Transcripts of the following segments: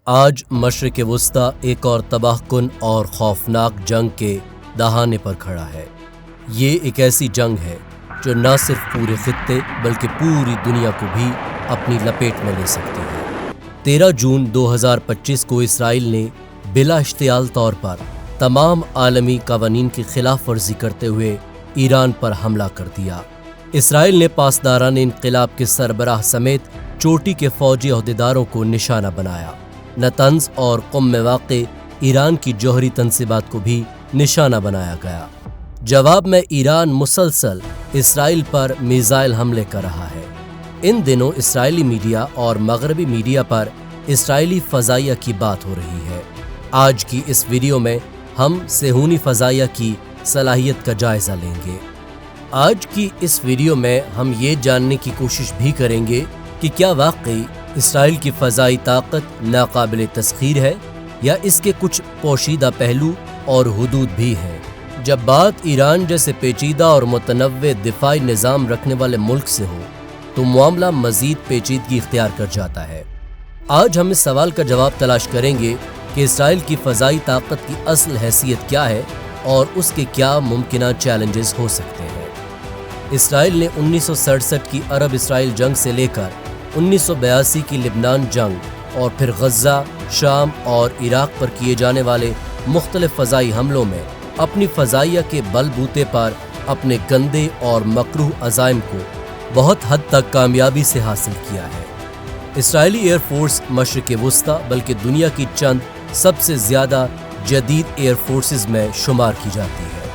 آج مشرق وسطی ایک اور تباہ کن اور خوفناک جنگ کے دہانے پر کھڑا ہے۔ یہ ایک ایسی جنگ ہے جو نہ صرف پورے خطے بلکہ پوری دنیا کو بھی اپنی لپیٹ میں لے سکتی ہے۔ 13 جون 2025 کو اسرائیل نے بلا اشتعال طور پر تمام عالمی قوانین کی خلاف ورزی کرتے ہوئے ایران پر حملہ کر دیا۔ اسرائیل نے پاسداران انقلاب کے سربراہ سمیت چوٹی کے فوجی عہدیداروں کو نشانہ بنایا۔ نطنز اور قم میں واقع ایران کی جوہری تنصیبات کو بھی نشانہ بنایا گیا۔ جواب میں ایران مسلسل اسرائیل پر میزائل حملے کر رہا ہے۔ ان دنوں اسرائیلی میڈیا اور مغربی میڈیا پر اسرائیلی فضائیہ کی بات ہو رہی ہے۔ آج کی اس ویڈیو میں ہم صہیونی فضائیہ کی صلاحیت کا جائزہ لیں گے۔ آج کی اس ویڈیو میں ہم یہ جاننے کی کوشش بھی کریں گے کہ کیا واقعی اسرائیل کی فضائی طاقت ناقابل تسخیر ہے یا اس کے کچھ پوشیدہ پہلو اور حدود بھی ہیں۔ جب بات ایران جیسے پیچیدہ اور متنوع دفاعی نظام رکھنے والے ملک سے ہو تو معاملہ مزید پیچیدگی اختیار کر جاتا ہے۔ آج ہم اس سوال کا جواب تلاش کریں گے کہ اسرائیل کی فضائی طاقت کی اصل حیثیت کیا ہے اور اس کے کیا ممکنہ چیلنجز ہو سکتے ہیں۔ اسرائیل نے 1967 کی عرب اسرائیل جنگ سے لے کر 1982 کی لبنان جنگ اور پھر غزہ، شام اور عراق پر کیے جانے والے مختلف فضائی حملوں میں اپنی فضائیہ کے بل بوتے پر اپنے گندے اور مکروہ عزائم کو بہت حد تک کامیابی سے حاصل کیا ہے۔ اسرائیلی ایئر فورس مشرق وسطی بلکہ دنیا کی چند سب سے زیادہ جدید ایئر فورسز میں شمار کی جاتی ہے۔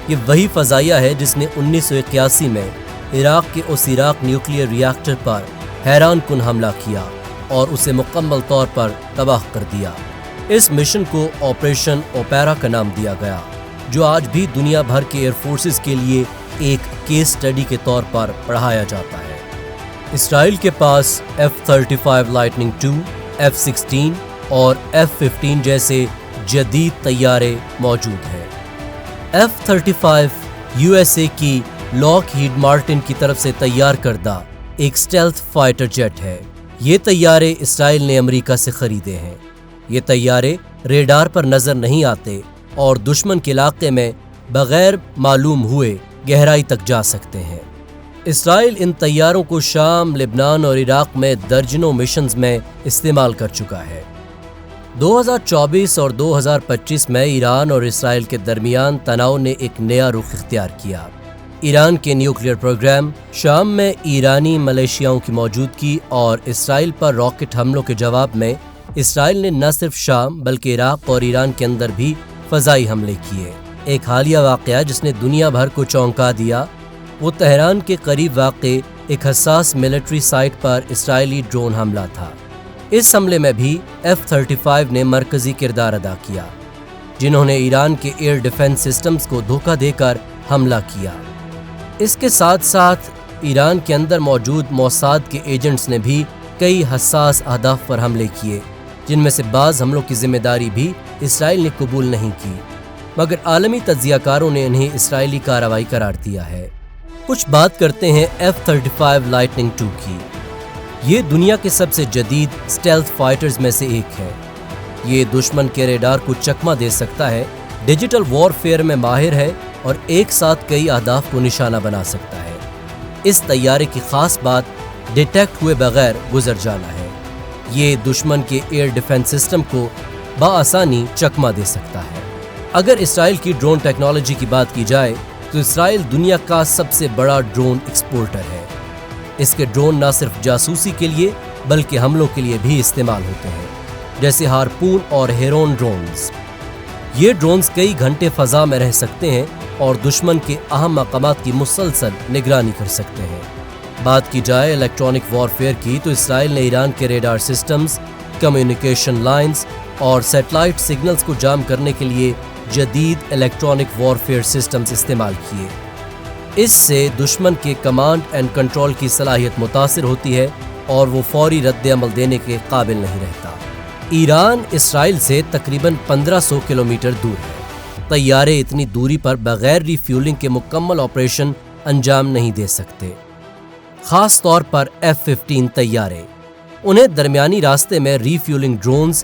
یہ وہی فضائیہ ہے جس نے 1981 میں عراق کے اوسیراق نیوکلیئر ری ایکٹر پر حیران کن حملہ کیا اور اسے مکمل طور پر تباہ کر دیا۔ اس مشن کو آپریشن اوپیرا کا نام دیا گیا، جو آج بھی دنیا بھر کے ایئر فورسز کے لیے ایک کیس سٹڈی کے طور پر پڑھایا جاتا ہے۔ اسرائیل کے پاس F-35 لائٹننگ II، F-16 اور F-15 جیسے جدید طیارے موجود ہیں۔ F-35 USA کی لاک ہیڈ مارٹن کی طرف سے تیار کردہ ایک اسٹیلتھ فائٹر جیٹ ہے۔ یہ طیارے اسرائیل نے امریکہ سے خریدے ہیں۔ یہ طیارے ریڈار پر نظر نہیں آتے اور دشمن کے علاقے میں بغیر معلوم ہوئے گہرائی تک جا سکتے ہیں۔ اسرائیل ان طیاروں کو شام، لبنان اور عراق میں درجنوں مشنز میں استعمال کر چکا ہے۔ 2024 اور 2025 میں ایران اور اسرائیل کے درمیان تناؤ نے ایک نیا رخ اختیار کیا۔ ایران کے نیوکلیئر پروگرام، شام میں ایرانی ملیشیاؤں کی موجودگی اور اسرائیل پر راکٹ حملوں کے جواب میں اسرائیل نے نہ صرف شام بلکہ عراق اور ایران کے اندر بھی فضائی حملے کیے۔ ایک حالیہ واقعہ جس نے دنیا بھر کو چونکا دیا وہ تہران کے قریب واقع ایک حساس ملٹری سائٹ پر اسرائیلی ڈرون حملہ تھا۔ اس حملے میں بھی F-35 نے مرکزی کردار ادا کیا، جنہوں نے ایران کے ایئر ڈیفنس سسٹمز کو دھوکہ دے کر حملہ کیا۔ اس کے ساتھ ساتھ ایران کے اندر موجود موساد کے ایجنٹس نے بھی کئی حساس اہداف پر حملے کیے، جن میں سے بعض حملوں کی ذمہ داری بھی اسرائیل نے قبول نہیں کی، مگر عالمی تجزیہ کاروں نے انہیں اسرائیلی کارروائی قرار دیا ہے۔ کچھ بات کرتے ہیں F-35 لائٹننگ II کی۔ یہ دنیا کے سب سے جدید اسٹیلتھ فائٹرز میں سے ایک ہے۔ یہ دشمن کے ریڈار کو چکمہ دے سکتا ہے، ڈیجیٹل وار فیئر میں ماہر ہے اور ایک ساتھ کئی اہداف کو نشانہ بنا سکتا ہے۔ اس طیارے کی خاص بات ڈیٹیکٹ ہوئے بغیر گزر جانا ہے۔ یہ دشمن کے ایئر ڈیفنس سسٹم کو بآسانی چکمہ دے سکتا ہے۔ اگر اسرائیل کی ڈرون ٹیکنالوجی کی بات کی جائے تو اسرائیل دنیا کا سب سے بڑا ڈرون ایکسپورٹر ہے۔ اس کے ڈرون نہ صرف جاسوسی کے لیے بلکہ حملوں کے لیے بھی استعمال ہوتے ہیں، جیسے ہارپون اور ہیرون ڈرونز۔ یہ ڈرونز کئی گھنٹے فضا میں رہ سکتے ہیں اور دشمن کے اہم مقامات کی مسلسل نگرانی کر سکتے ہیں۔ بات کی جائے الیکٹرانک وار فیئر کی تو اسرائیل نے ایران کے ریڈار سسٹمز، کمیونیکیشن لائنز اور سیٹلائٹ سگنلز کو جام کرنے کے لیے جدید الیکٹرانک وار فیئر سسٹمز استعمال کیے۔ اس سے دشمن کے کمانڈ اینڈ کنٹرول کی صلاحیت متاثر ہوتی ہے اور وہ فوری رد عمل دینے کے قابل نہیں رہتا۔ ایران اسرائیل سے تقریباً 1500 کلومیٹر دور ہے۔ طیارے اتنی دوری پر بغیر ری فیولنگ کے مکمل آپریشن انجام نہیں دے سکتے، خاص طور پر F-15 طیارے۔ انہیں درمیانی راستے میں ری فیولنگ ڈرونز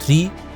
3